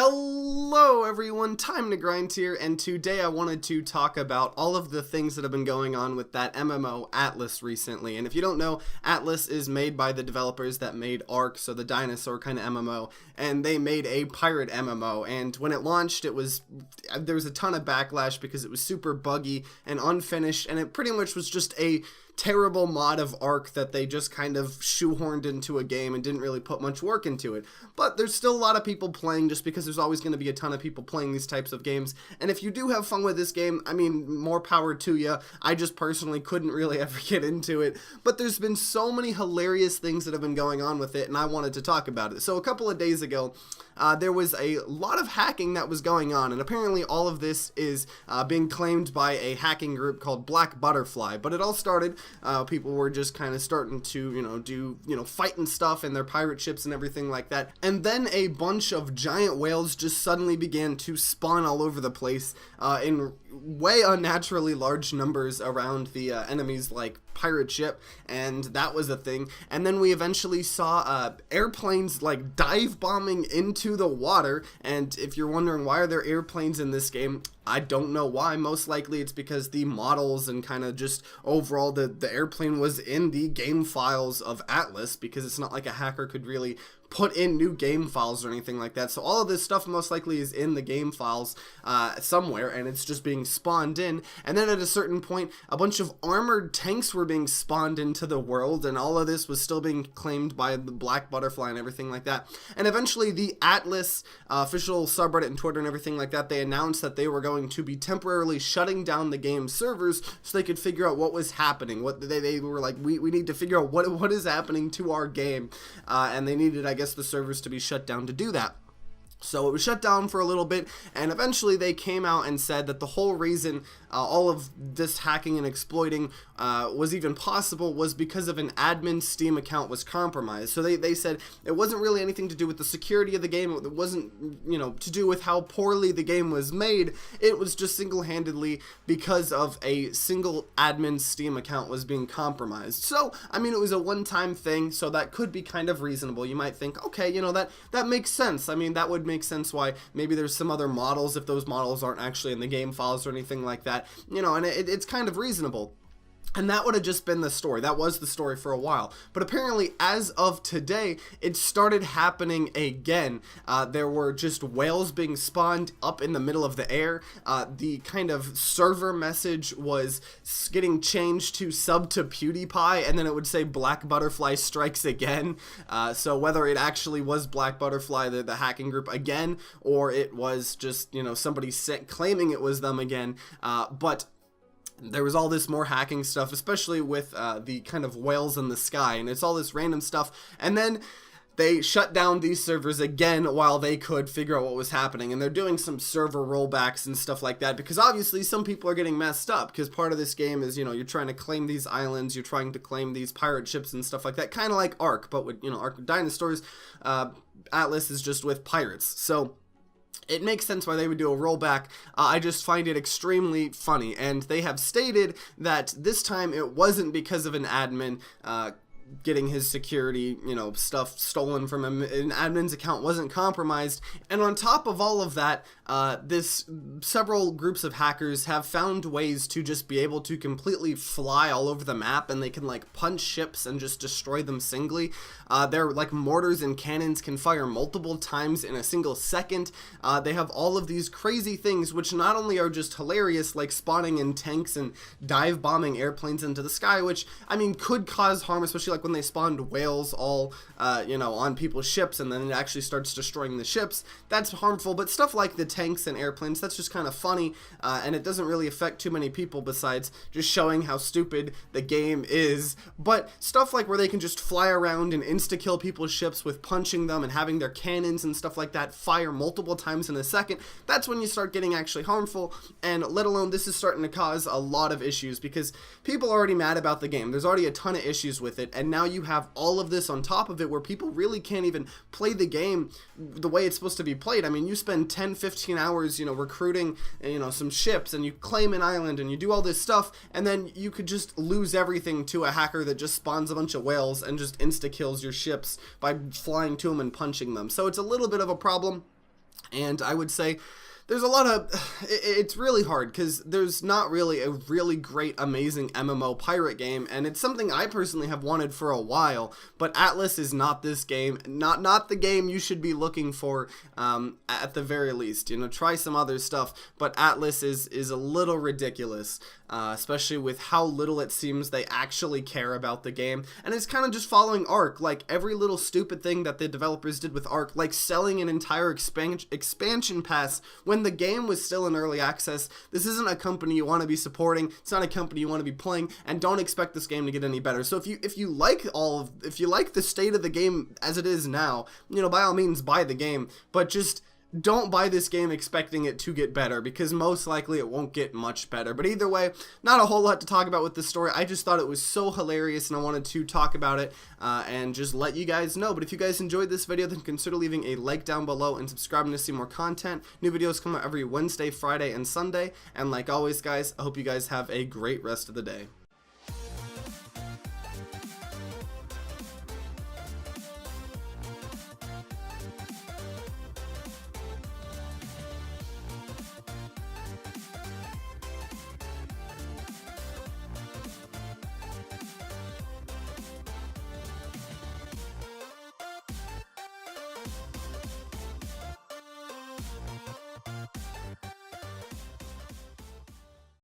Hello everyone, TimeToGrind here, and today I wanted to talk about all of the things that have been going on with that MMO Atlas recently. And if you don't know, Atlas is made by the developers that made Ark, so the dinosaur kind of MMO, and they made a pirate MMO. And when it launched, there was a ton of backlash because it was super buggy and unfinished, and it pretty much was just a terrible mod of Ark that they just kind of shoehorned into a game and didn't really put much work into it. But there's still a lot of people playing just because there's always going to be a ton of people playing these types of games. And if you do have fun with this game, I mean, more power to you. I just personally couldn't really ever get into it. But there's been so many hilarious things that have been going on with it, and I wanted to talk about it. So a couple of days ago, there was a lot of hacking that was going on, and apparently all of this is being claimed by a hacking group called Black Butterfly. But it all started, people were just kind of starting to, do fighting stuff in their pirate ships and everything like that. And then a bunch of giant whales just suddenly began to spawn all over the place in way unnaturally large numbers around the enemy's pirate ship, and that was a thing. And then we eventually saw airplanes dive bombing into the water. And if you're wondering why are there airplanes in this game, I don't know why. Most likely it's because the models and kind of just overall the airplane was in the game files of Atlas, because it's not like a hacker could really put in new game files or anything like that. So all of this stuff most likely is in the game files somewhere, and it's just being spawned in. And then at a certain point, a bunch of armored tanks were being spawned into the world, and all of this was still being claimed by the Black Butterfly and everything like that. And eventually the Atlas official subreddit and Twitter and everything like that, they announced that they were going to be temporarily shutting down the game servers so they could figure out what was happening. What they were like, we need to figure out what is happening to our game, and they needed, I guess, the servers to be shut down to do that. So it was shut down for a little bit, and eventually they came out and said that the whole reason all of this hacking and exploiting was even possible was because of an admin Steam account was compromised. So they said it wasn't really anything to do with the security of the game. It wasn't, to do with how poorly the game was made. It was just single-handedly because of a single admin Steam account was being compromised. So, I mean, it was a one-time thing, so that could be kind of reasonable. You might think, okay, that makes sense. I mean, that would make sense why maybe there's some other models if those models aren't actually in the game files or anything like that, and it's kind of reasonable. And that would have just been the story. That was the story for a while. But apparently, as of today, it started happening again. There were just whales being spawned up in the middle of the air. The kind of server message was getting changed to sub to PewDiePie, and then it would say Black Butterfly strikes again. So whether it actually was Black Butterfly, the hacking group again, or it was just, somebody claiming it was them again. But there was all this more hacking stuff, especially with the kind of whales in the sky, and it's all this random stuff. And then they shut down these servers again while they could figure out what was happening. And they're doing some server rollbacks and stuff like that, because obviously some people are getting messed up, because part of this game is, you're trying to claim these islands, you're trying to claim these pirate ships and stuff like that, kind of like Ark, but with, Ark with dinosaurs. Atlas is just with pirates. So it makes sense why they would do a rollback. I just find it extremely funny, and they have stated that this time it wasn't because of an admin getting his security, stuff stolen from him. An admin's account wasn't compromised. And on top of all of that, several groups of hackers have found ways to just be able to completely fly all over the map, and they can punch ships and just destroy them singly. Their mortars and cannons can fire multiple times in a single second. They have all of these crazy things, which not only are just hilarious, like spawning in tanks and dive bombing airplanes into the sky, which, I mean, could cause harm, especially when they spawned whales all, on people's ships, and then it actually starts destroying the ships. That's harmful, but stuff like the tanks and airplanes, that's just kind of funny, and it doesn't really affect too many people besides just showing how stupid the game is. But stuff like where they can just fly around and insta-kill people's ships with punching them and having their cannons and stuff like that fire multiple times in a second, that's when you start getting actually harmful. And let alone, this is starting to cause a lot of issues, because people are already mad about the game. There's already a ton of issues with it, and now you have all of this on top of it where people really can't even play the game the way it's supposed to be played. I mean, you spend 10-15 hours, recruiting, some ships, and you claim an island, and you do all this stuff, and then you could just lose everything to a hacker that just spawns a bunch of whales and just insta-kills your ships by flying to them and punching them. So it's a little bit of a problem. And I would say there's a lot of, it's really hard because there's not really a really great, amazing MMO pirate game, and it's something I personally have wanted for a while, but Atlas is not this game, not the game you should be looking for at the very least. You know, try some other stuff, but Atlas is a little ridiculous. Especially with how little it seems they actually care about the game, and it's kind of just following Ark. Like every little stupid thing that the developers did with Ark, like selling an entire expansion pass when the game was still in early access. This isn't a company you want to be supporting. It's not a company you want to be playing, and don't expect this game to get any better. So if you like the state of the game as it is now, you know, by all means buy the game, but just don't buy this game expecting it to get better, because most likely it won't get much better. But either way, not a whole lot to talk about with this story. I just thought it was so hilarious and I wanted to talk about it and just let you guys know. But if you guys enjoyed this video, then consider leaving a like down below and subscribing to see more content. New videos come out every Wednesday, Friday, and Sunday. And like always, guys, I hope you guys have a great rest of the day.